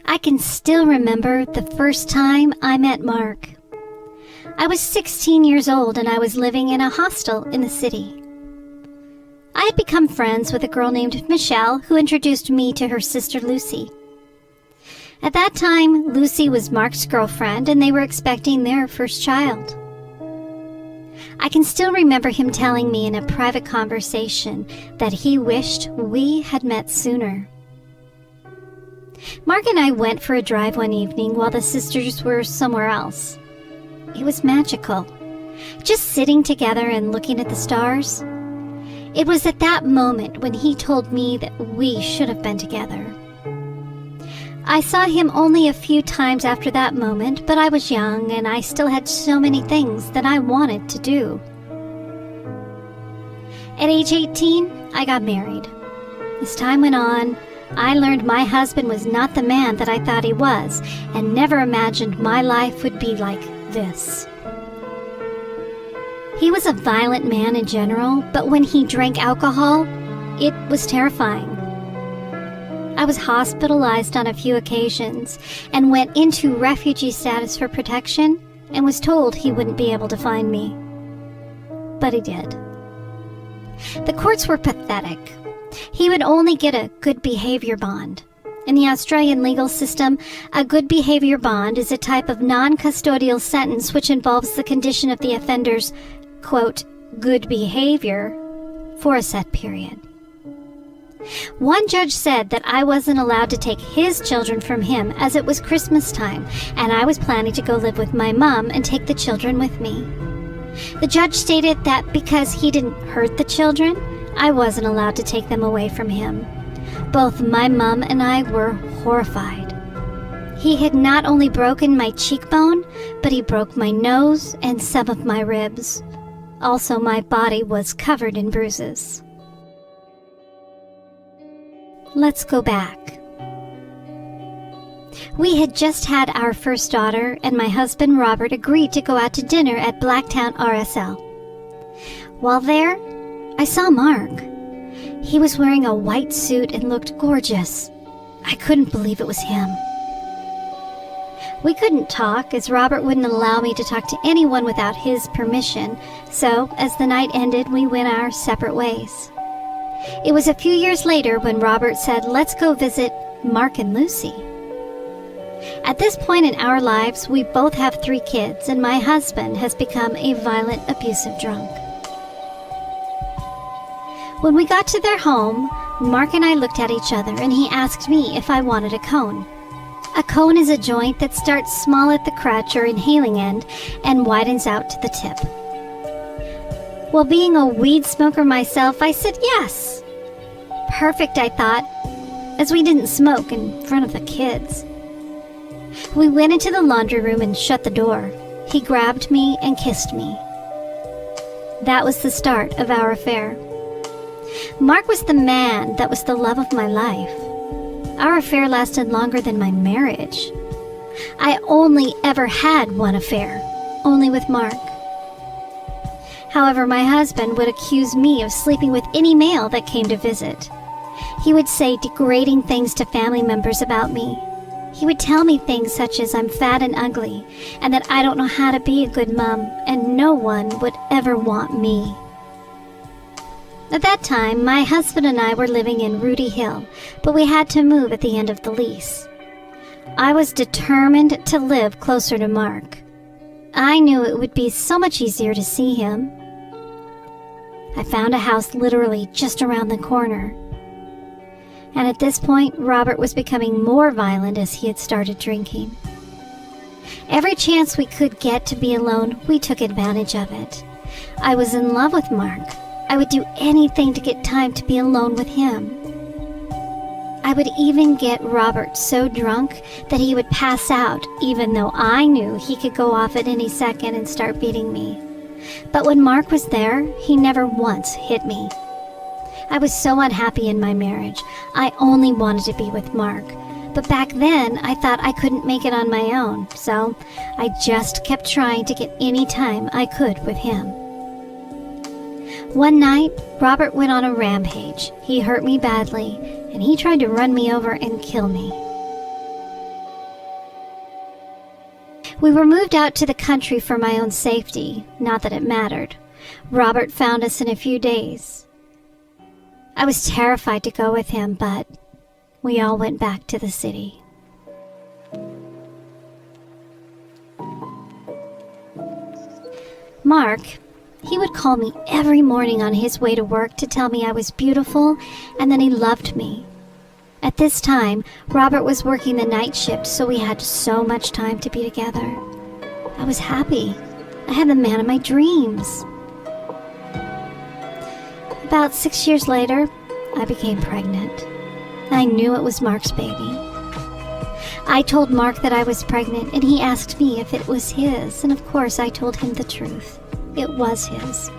I can still remember the first time I met Mark. I was 16 years old and I was living in a hostel in the city. I had become friends with a girl named Michelle who introduced me to her sister Lucy. At that time, Lucy was Mark's girlfriend and they were expecting their first child. I can still remember him telling me in a private conversation that he wished we had met sooner. Mark and I went for a drive one evening while the sisters were somewhere else. It was magical, just sitting together and looking at the stars. It was at that moment when he told me that we should have been together. I saw him only a few times after that moment, but I was young and I still had so many things that I wanted to do. At age 18, I got married. As time went on, I learned my husband was not the man that I thought he was, and never imagined my life would be like this. He was a violent man in general, but when he drank alcohol, it was terrifying. I was hospitalized on a few occasions and went into refugee status for protection and was told he wouldn't be able to find me. But he did. The courts were pathetic. He would only get a good behavior bond. In the Australian legal system, a good behavior bond is a type of non-custodial sentence which involves the condition of the offender's, quote, good behavior for a set period. One judge said that I wasn't allowed to take his children from him as it was Christmas time, and I was planning to go live with my mom and take the children with me. The judge stated that because he didn't hurt the children, I wasn't allowed to take them away from him. Both my mom and I were horrified. He had not only broken my cheekbone, but he broke my nose and some of my ribs. Also, my body was covered in bruises. Let's go back. We had just had our first daughter, and my husband Robert agreed to go out to dinner at Blacktown RSL. While there, I saw Mark. He was wearing a white suit and looked gorgeous. I couldn't believe it was him. We couldn't talk, as Robert wouldn't allow me to talk to anyone without his permission, so as the night ended, we went our separate ways. It was a few years later when Robert said, let's go visit Mark and Lucy. At this point in our lives, we both have 3 kids, and my husband has become a violent, abusive drunk. When we got to their home, Mark and I looked at each other, and he asked me if I wanted a cone. A cone is a joint that starts small at the crutch or inhaling end and widens out to the tip. Well, being a weed smoker myself, I said yes. Perfect, I thought, as we didn't smoke in front of the kids. We went into the laundry room and shut the door. He grabbed me and kissed me. That was the start of our affair. Mark was the man that was the love of my life. Our affair lasted longer than my marriage. I only ever had one affair, only with Mark. However, my husband would accuse me of sleeping with any male that came to visit. He would say degrading things to family members about me. He would tell me things such as I'm fat and ugly, and that I don't know how to be a good mom, and no one would ever want me. At that time, my husband and I were living in Rudy Hill, but we had to move at the end of the lease. I was determined to live closer to Mark. I knew it would be so much easier to see him. I found a house literally just around the corner. And at this point, Robert was becoming more violent as he had started drinking. Every chance we could get to be alone, we took advantage of it. I was in love with Mark. I would do anything to get time to be alone with him. I would even get Robert so drunk that he would pass out, even though I knew he could go off at any second and start beating me. But when Mark was there, he never once hit me. I was so unhappy in my marriage. I only wanted to be with Mark. But back then, I thought I couldn't make it on my own, so I just kept trying to get any time I could with him. One night, Robert went on a rampage. He hurt me badly, and he tried to run me over and kill me. We were moved out to the country for my own safety, not that it mattered. Robert found us in a few days. I was terrified to go with him, but we all went back to the city. Mark, he would call me every morning on his way to work to tell me I was beautiful and that he loved me. At this time, Robert was working the night shift, so we had so much time to be together. I was happy. I had the man of my dreams. About 6 years later, I became pregnant. I knew it was Mark's baby. I told Mark that I was pregnant, and he asked me if it was his, and of course I told him the truth. It was his.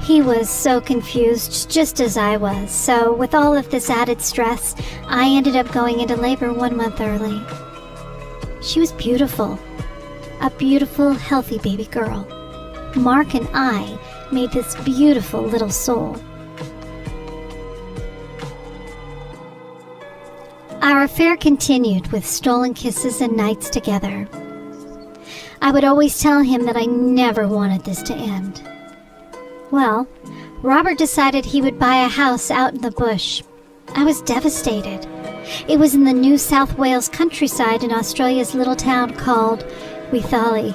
He was so confused, just as I was, so with all of this added stress, I ended up going into labor 1 month early. She was beautiful. A beautiful, healthy baby girl. Mark and I made this beautiful little soul. Our affair continued with stolen kisses and nights together. I would always tell him that I never wanted this to end. Well, Robert decided he would buy a house out in the bush. I was devastated. It was in the New South Wales countryside in Australia's little town called Withali,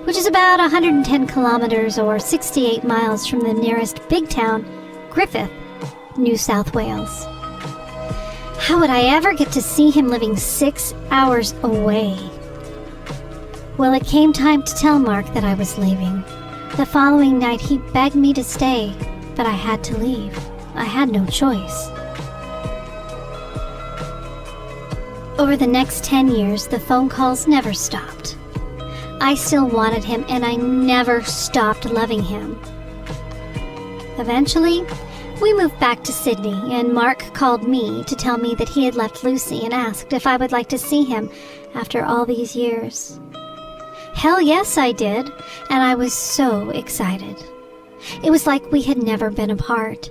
which is about 110 kilometers or 68 miles from the nearest big town, Griffith, New South Wales. How would I ever get to see him living 6 hours away? Well, it came time to tell Mark that I was leaving. The following night, he begged me to stay, but I had to leave. I had no choice. Over the next 10 years, the phone calls never stopped. I still wanted him, and I never stopped loving him. Eventually, we moved back to Sydney, and Mark called me to tell me that he had left Lucy and asked if I would like to see him after all these years. Hell yes, I did, and I was so excited. It was like we had never been apart.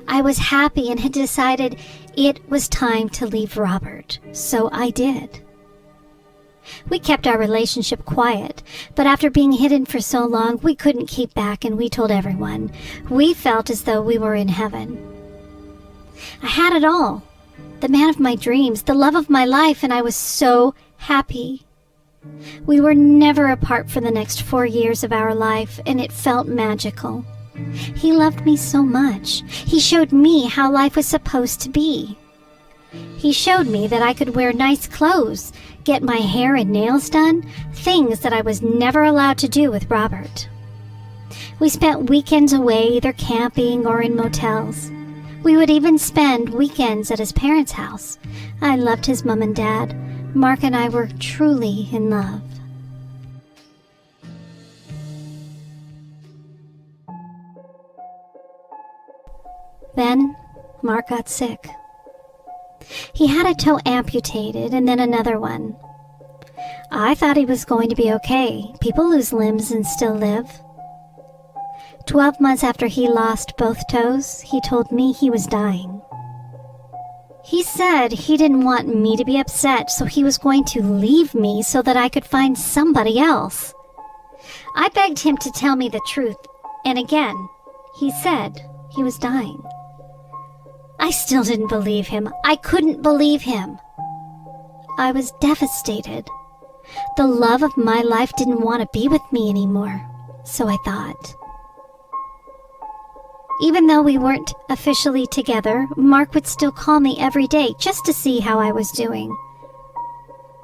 I was happy and had decided it was time to leave Robert, so I did. We kept our relationship quiet, but after being hidden for so long, we couldn't keep back and we told everyone. We felt as though we were in heaven. I had it all. The man of my dreams, the love of my life, and I was so happy. We were never apart for the next 4 years of our life, and it felt magical. He loved me so much. He showed me how life was supposed to be. He showed me that I could wear nice clothes, get my hair and nails done, things that I was never allowed to do with Robert. We spent weekends away, either camping or in motels. We would even spend weekends at his parents' house. I loved his mom and dad. Mark and I were truly in love. Then, Mark got sick. He had a toe amputated and then another one. I thought he was going to be okay. People lose limbs and still live. 12 months after he lost both toes, he told me he was dying. He said he didn't want me to be upset, so he was going to leave me so that I could find somebody else. I begged him to tell me the truth, and again, he said he was dying. I still didn't believe him. I couldn't believe him. I was devastated. The love of my life didn't want to be with me anymore, so I thought. Even though we weren't officially together, Mark would still call me every day just to see how I was doing.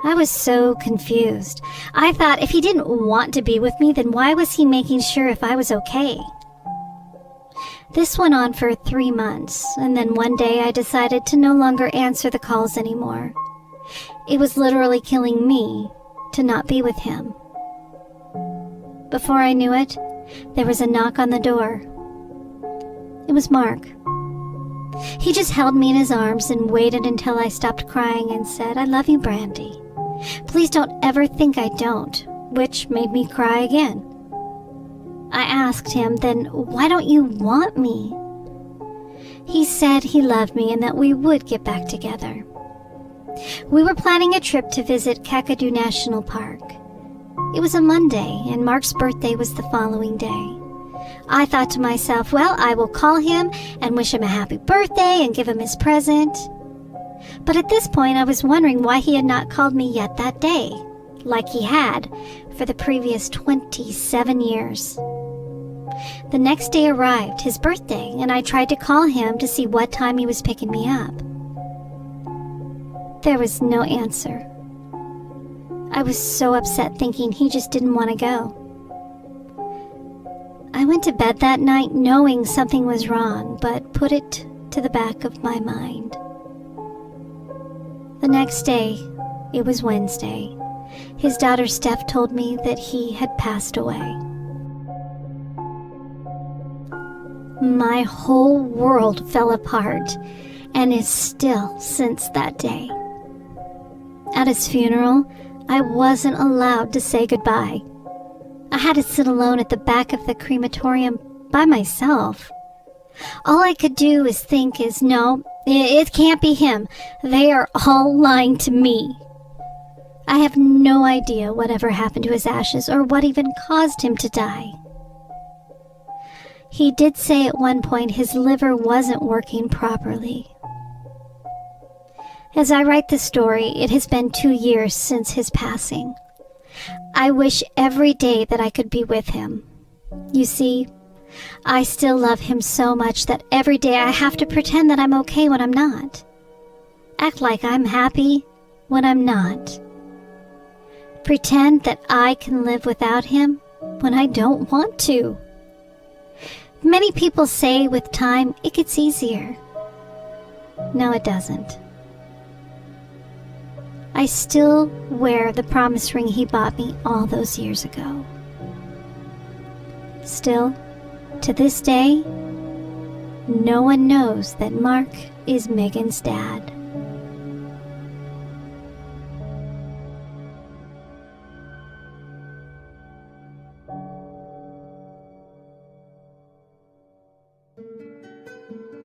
I was so confused. I thought if he didn't want to be with me, then why was he making sure if I was okay? This went on for 3 months, and then one day I decided to no longer answer the calls anymore. It was literally killing me to not be with him. Before I knew it, there was a knock on the door. It was Mark. He just held me in his arms and waited until I stopped crying and said, "I love you, Brandy. Please don't ever think I don't," which made me cry again. I asked him, "Then why don't you want me?" He said he loved me and that we would get back together. We were planning a trip to visit Kakadu National Park. It was a Monday, and Mark's birthday was the following day. I thought to myself, well, I will call him and wish him a happy birthday and give him his present. But at this point, I was wondering why he had not called me yet that day, like he had for the previous 27 years. The next day arrived, his birthday, and I tried to call him to see what time he was picking me up. There was no answer. I was so upset, thinking he just didn't want to go. I went to bed that night knowing something was wrong, but put it to the back of my mind. The next day, it was Wednesday, his daughter Steph told me that he had passed away. My whole world fell apart, and is still since that day. At his funeral, I wasn't allowed to say goodbye. I had to sit alone at the back of the crematorium by myself. All I could do is think is, no, it can't be him. They are all lying to me. I have no idea whatever happened to his ashes or what even caused him to die. He did say at one point his liver wasn't working properly. As I write this story, it has been 2 years since his passing. I wish every day that I could be with him. You see, I still love him so much that every day I have to pretend that I'm okay when I'm not. Act like I'm happy when I'm not. Pretend that I can live without him when I don't want to. Many people say with time it gets easier. No, it doesn't. I still wear the promise ring he bought me all those years ago. Still, to this day, no one knows that Mark is Megan's dad.